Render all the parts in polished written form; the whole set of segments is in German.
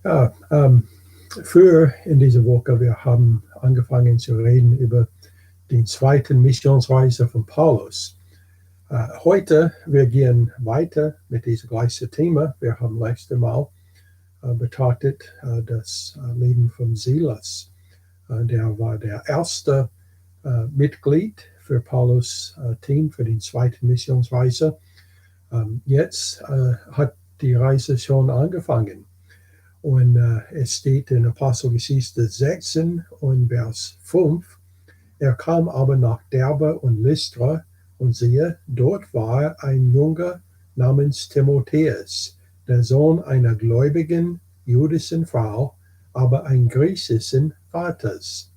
Ja, früher in dieser Woche, wir haben angefangen zu reden über die zweite Missionsreise von Paulus. Heute, wir gehen weiter mit diesem gleichen Thema. Wir haben letztes Mal betrachtet das Leben von Silas. Der war der erste Mitglied für Paulus Team für die zweite Missionsreise. Jetzt hat die Reise schon angefangen. Und es steht in Apostelgeschichte 16 und Vers 5, er kam aber nach Derbe und Lystra und siehe, dort war ein Junge namens Timotheus, der Sohn einer gläubigen jüdischen Frau, aber ein griechischen Vaters.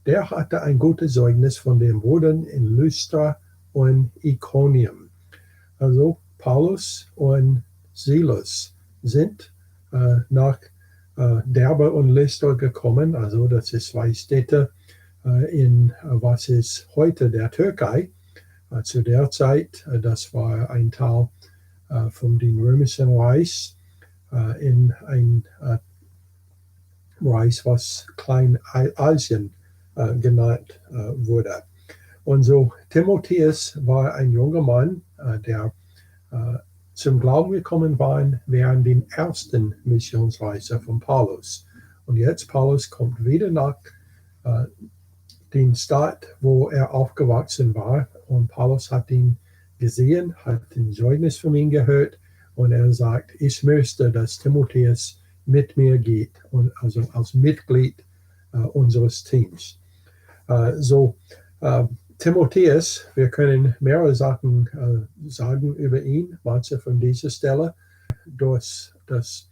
Der hatte ein gutes Zeugnis von den Brüdern in Lystra und Iconium. Also Paulus und Silas sind nach Derbe und Lystra gekommen. Also das ist zwei Städte in was ist heute der Türkei. Zu der Zeit, das war ein Teil von dem römischen Reich, in ein Reich, was Kleinasien genannt wurde. Und so Timotheus war ein junger Mann, der zum Glauben gekommen war während der ersten Missionsreise von Paulus. Und jetzt Paulus kommt wieder nach den Stadt, wo er aufgewachsen war. Und Paulus hat ihn gesehen, hat ein Zeugnis von ihm gehört. Und er sagt, ich möchte, dass Timotheus mit mir geht, und also als Mitglied unseres Teams. Timotheus, wir können mehrere Sachen sagen über ihn, manche von dieser Stelle. Durch das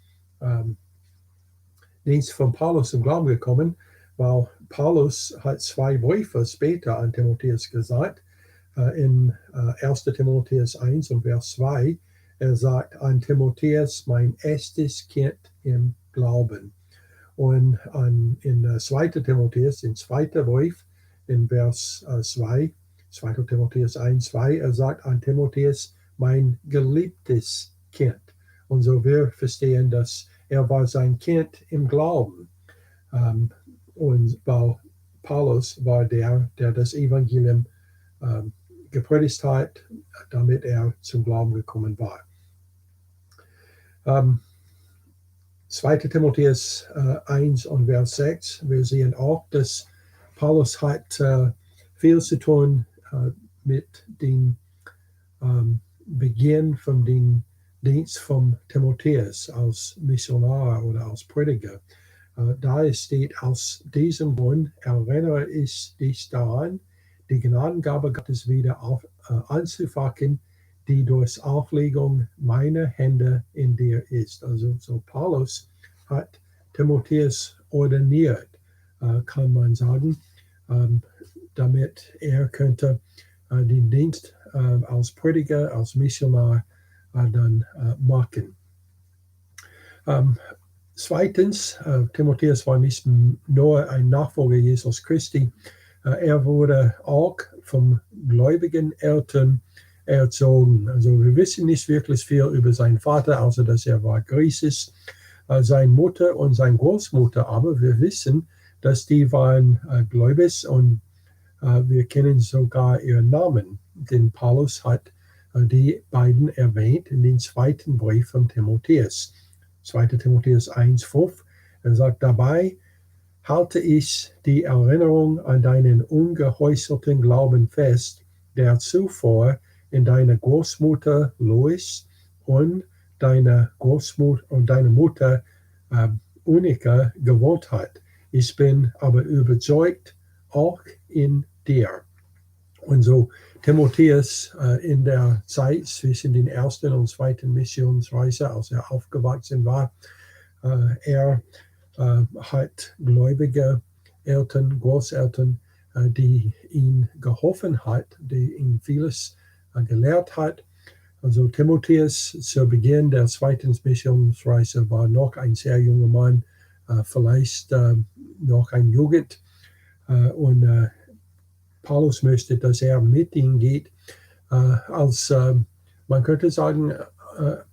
Dienst von Paulus im Glauben gekommen, weil Paulus hat zwei Briefe später an Timotheus gesagt, in 1. Timotheus 1 und Vers 2, er sagt an Timotheus, mein erstes Kind im Glauben. Und in 2. Timotheus, in 2. Brief, in Vers 2, 2. Timotheus 1, 2, er sagt an Timotheus, mein geliebtes Kind. Und so wir verstehen, dass er war sein Kind im Glauben. Und weil Paulus war der das Evangelium gepredigt hat, damit er zum Glauben gekommen war. 2. Timotheus 1 und Vers 6, wir sehen auch, dass Paulus hat viel zu tun mit dem Beginn von dem Dienst von Timotheus als Missionar oder als Prediger. Da steht, aus diesem Grund erinnere ich dich daran, die Gnadengabe Gottes wieder anzufachen, die durch Auflegung meiner Hände in dir ist. Also so Paulus hat Timotheus ordiniert, kann man sagen, damit er könnte den Dienst als Prediger, als Missionar dann machen. Zweitens, Timotheus war nicht nur ein Nachfolger Jesus Christi, er wurde auch vom gläubigen Eltern erzogen. Also wir wissen nicht wirklich viel über seinen Vater, außer dass er war griechisch. Seine Mutter und seine Großmutter, aber wir wissen, dass die waren gläubig und wir kennen sogar ihren Namen, denn Paulus hat die beiden erwähnt in den zweiten Brief von Timotheus. 2. Timotheus 1,5. Er sagt, dabei halte ich die Erinnerung an deinen ungeheuchelten Glauben fest, der zuvor in deiner Großmutter Lois und deiner Großmutter und deiner Mutter Unica gewohnt hat. Ich bin aber überzeugt, auch in dir. Und so Timotheus in der Zeit zwischen den ersten und zweiten Missionsreise, als er aufgewachsen war, er hat gläubige Eltern, Großeltern, die ihm geholfen hat, die ihm vieles gelehrt hat. Also Timotheus zu Beginn der zweiten Missionsreise war noch ein sehr junger Mann, vielleicht noch ein Jugend. Und Paulus möchte, dass er mit ihm geht, als man könnte sagen,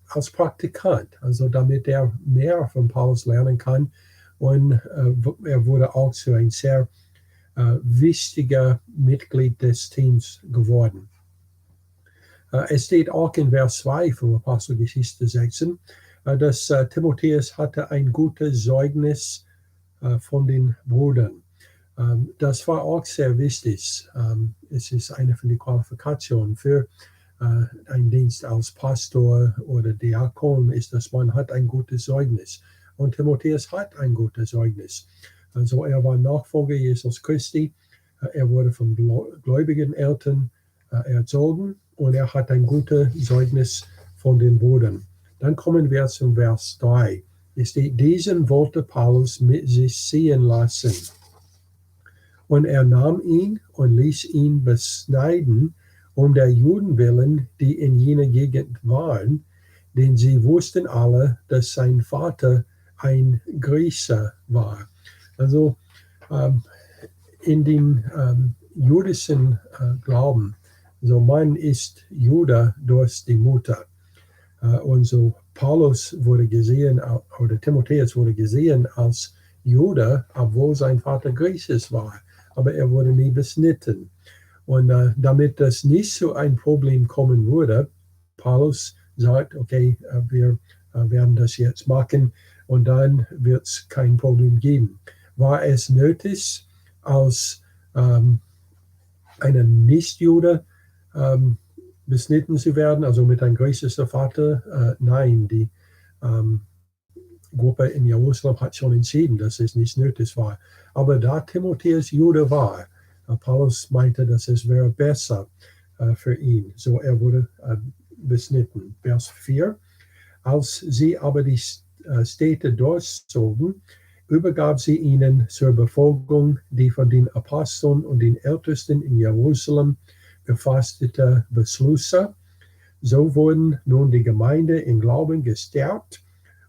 als Praktikant, also damit er mehr von Paulus lernen kann. Und er wurde auch zu ein sehr wichtiger Mitglied des Teams geworden. Es steht auch in Vers 2 von Apostelgeschichte 16, dass Timotheus hatte ein gutes Zeugnis von den Brüdern. Das war auch sehr wichtig. Es ist eine von den Qualifikationen für einen Dienst als Pastor oder Diakon, ist, dass man hat ein gutes Zeugnis. Und Timotheus hat ein gutes Zeugnis. Also er war Nachfolger Jesus Christi. Er wurde von gläubigen Eltern erzogen und er hat ein gutes Zeugnis von den Brüdern. Dann kommen wir zum Vers 3. Es steht, diesen wollte Paulus mit sich ziehen lassen. Und er nahm ihn und ließ ihn beschneiden, um der Juden willen, die in jener Gegend waren, denn sie wussten alle, dass sein Vater ein Grieche war. Also in den jüdischen Glauben, so man ist Jude durch die Mutter. Und so Paulus wurde gesehen, oder Timotheus wurde gesehen als Jude, obwohl sein Vater Griechisch war. Aber er wurde nie beschnitten. Und damit das nicht so ein Problem kommen würde, Paulus sagt, okay, wir werden das jetzt machen und dann wird es kein Problem geben. War es nötig, als einen Nicht-Jude beschnitten zu werden, also mit einem griechischen Vater? Nein, die Gruppe in Jerusalem hat schon entschieden, dass es nicht nötig war. Aber da Timotheus Jude war, Paulus meinte, dass es wäre besser für ihn. So er wurde beschnitten. Vers 4. Als sie aber die Städte durchzogen, übergab sie ihnen zur Befolgung die von den Aposteln und den Ältesten in Jerusalem gefasste Beschlüsse. So wurden nun die Gemeinde im Glauben gestärkt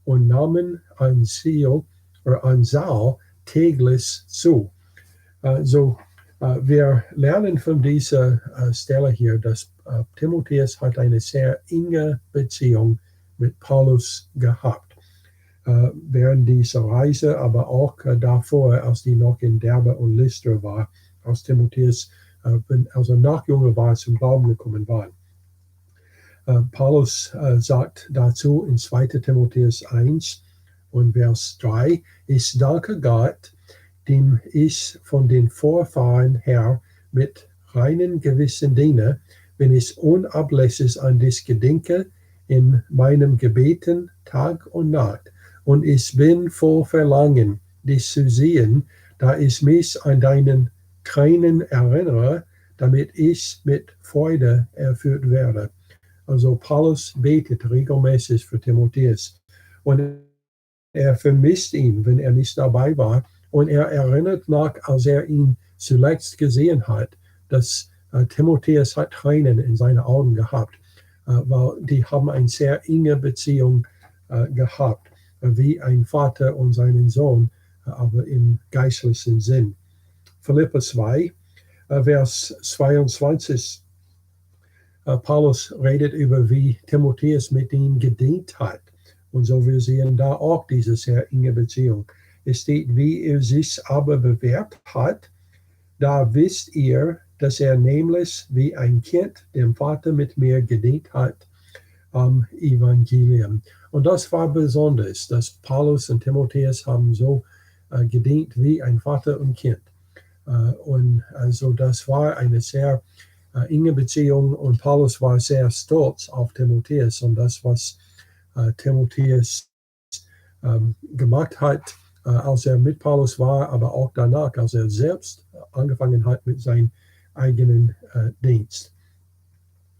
und nahmen an Zahl täglich zu. Wir lernen von dieser Stelle hier, dass Timotheus hat eine sehr enge Beziehung mit Paulus gehabt. Während dieser Reise, aber auch davor, als die noch in Derbe und Lystra war, als Timotheus, als er noch jünger war, zum Glauben gekommen war. Paulus sagt dazu in 2. Timotheus 1 und Vers 3, ich danke Gott, dem ich von den Vorfahren her mit reinem Gewissen diene, wenn ich unablässig an dich gedenke in meinem Gebeten Tag und Nacht. Und ich bin voll Verlangen, dich zu sehen, da ich mich an deinen Tränen erinnere, damit ich mit Freude erfüllt werde. Also Paulus betet regelmäßig für Timotheus und er vermisst ihn, wenn er nicht dabei war. Und er erinnert nach, als er ihn zuletzt gesehen hat, dass Timotheus hat Tränen in seinen Augen gehabt, weil die haben eine sehr enge Beziehung gehabt, wie ein Vater und seinen Sohn, aber im geistlichen Sinn. Philipper 2, Vers 22. Paulus redet über, wie Timotheus mit ihm gedient hat. Und so wir sehen da auch diese sehr enge Beziehung. Es steht, wie er sich aber bewährt hat, da wisst ihr, dass er nämlich wie ein Kind dem Vater mit mir gedient hat am Evangelium. Und das war besonders, dass Paulus und Timotheus haben so gedient wie ein Vater und Kind. Und also das war eine sehr enge Beziehung und Paulus war sehr stolz auf Timotheus und das, was Timotheus gemacht hat, als er mit Paulus war, aber auch danach, als er selbst angefangen hat mit seinem eigenen Dienst.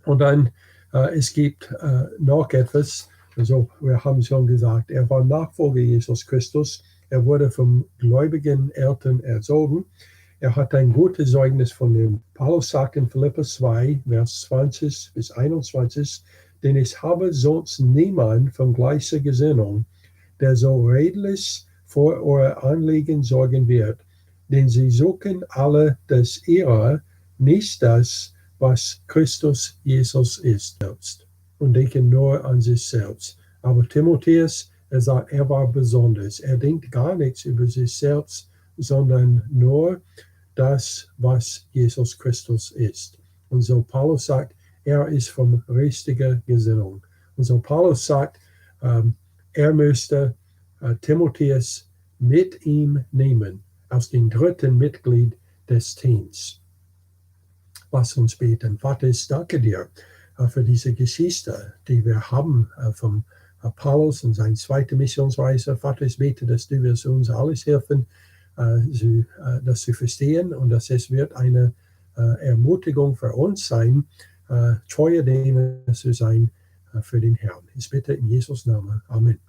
Und dann, es gibt noch etwas, also wir haben schon gesagt, er war Nachfolger Jesus Christus, er wurde von gläubigen Eltern erzogen, er hat ein gutes Zeugnis von ihm. Paulus sagt in Philipper 2, Vers 20 bis 21, denn ich habe sonst niemand von gleicher Gesinnung, der so redlich vor eure Anliegen sorgen wird. Denn sie suchen alle das ihre, nicht das, was Christus Jesus ist. und denken nur an sich selbst. Aber Timotheus, er sagt, er war besonders. Er denkt gar nichts über sich selbst, sondern nur das, was Jesus Christus ist. Und so Paulus sagt, er ist von richtiger Gesinnung. Und so Paulus sagt, er müsste Timotheus mit ihm nehmen, als den dritten Mitglied des Teams. Lass uns beten. Vater, ich danke dir für diese Geschichte, die wir haben von Paulus und seine zweite Missionsreise. Vater, ich bete, dass du wirst uns alles helfen, das zu verstehen und dass es wird eine Ermutigung für uns sein, treue Diener zu sein für den Herrn. Ich bitte in Jesus' Namen. Amen.